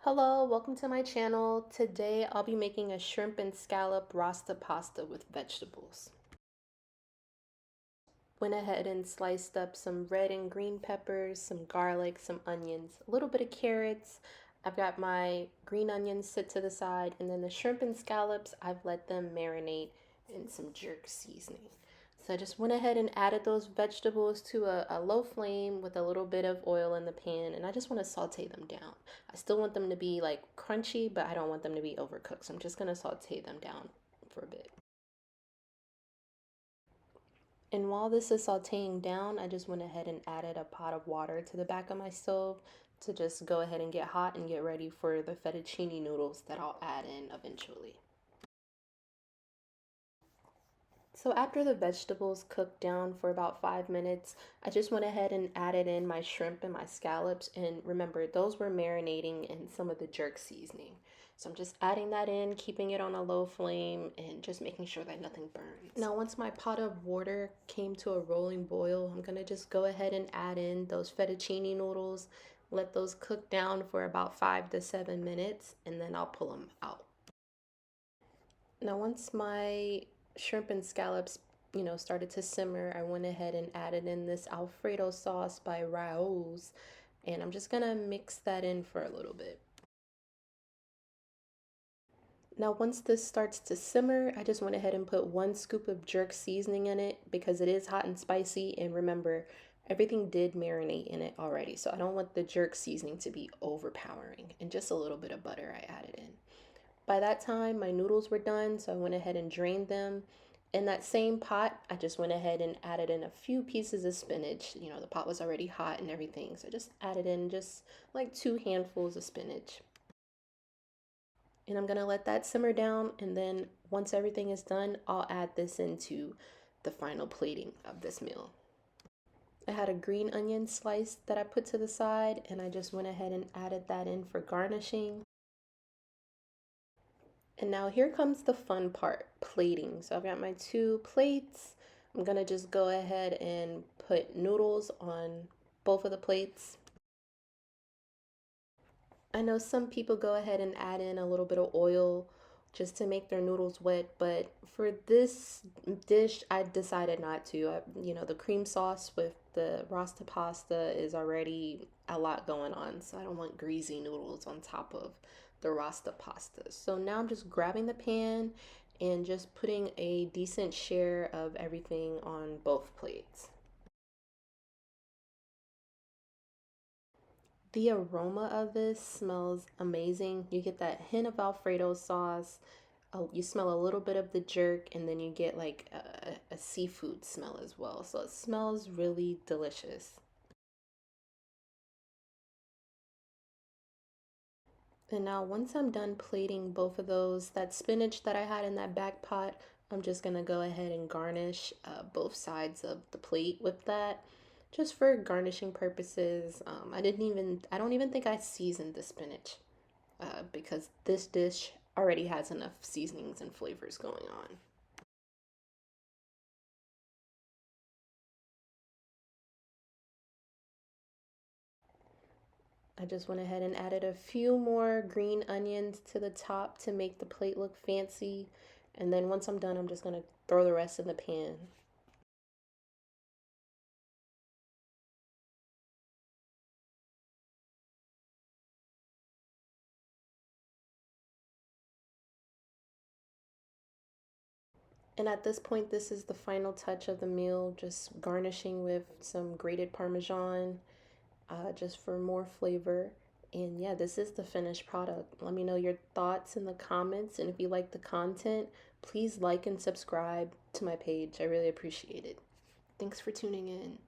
Hello, welcome to my channel. Today I'll be making a shrimp and scallop rasta pasta with vegetables. Went ahead and sliced up some red and green peppers, some garlic, some onions, a little bit of carrots. I've got my green onions sit to the side, and then the shrimp and scallops, I've let them marinate in some jerk seasoning. So I just went ahead and added those vegetables to a low flame with a little bit of oil in the pan, and I just want to saute them down. I still want them to be like crunchy, but I don't want them to be overcooked. So I'm just going to saute them down for a bit. And while this is sauteing down, I just went ahead and added a pot of water to the back of my stove to just go ahead and get hot and get ready for the fettuccine noodles that I'll add in eventually. So after the vegetables cooked down for about 5 minutes, I just went ahead and added in my shrimp and my scallops. And remember, those were marinating in some of the jerk seasoning. So I'm just adding that in, keeping it on a low flame, and just making sure that nothing burns. Now, once my pot of water came to a rolling boil, I'm gonna just go ahead and add in those fettuccine noodles, let those cook down for about 5 to 7 minutes, and then I'll pull them out. Now, once my shrimp and scallops, started to simmer, I went ahead and added in this Alfredo sauce by Raoul's, and I'm just gonna mix that in for a little bit. Now, once this starts to simmer, I just went ahead and put 1 scoop of jerk seasoning in it because it is hot and spicy. And remember, everything did marinate in it already, so I don't want the jerk seasoning to be overpowering. And just a little bit of butter I added in. By that time, my noodles were done, so I went ahead and drained them. In that same pot, I just went ahead and added in a few pieces of spinach. The pot was already hot and everything, so I just added in just like 2 handfuls of spinach. And I'm gonna let that simmer down, and then once everything is done, I'll add this into the final plating of this meal. I had a green onion slice that I put to the side, and I just went ahead and added that in for garnishing. And now here comes the fun part, plating. So I've got my 2 plates. I'm gonna just go ahead and put noodles on both of the plates. I know some people go ahead and add in a little bit of oil just to make their noodles wet, but for this dish, I decided not to. The cream sauce with the rasta pasta is already a lot going on, so I don't want greasy noodles on top of the rasta pasta. So now I'm just grabbing the pan and just putting a decent share of everything on both plates. The aroma of this smells amazing. You get that hint of Alfredo sauce. You smell a little bit of the jerk, and then you get like a seafood smell as well. So it smells really delicious. And now once I'm done plating both of those, that spinach that I had in that back pot, I'm just gonna go ahead and garnish both sides of the plate with that, just for garnishing purposes. I don't even think I seasoned the spinach because this dish already has enough seasonings and flavors going on. I just went ahead and added a few more green onions to the top to make the plate look fancy. And then once I'm done, I'm just gonna throw the rest in the pan. And at this point, this is the final touch of the meal, just garnishing with some grated Parmesan, just for more flavor. And yeah, this is the finished product. Let me know your thoughts in the comments. And if you like the content, please like and subscribe to my page. I really appreciate it. Thanks for tuning in.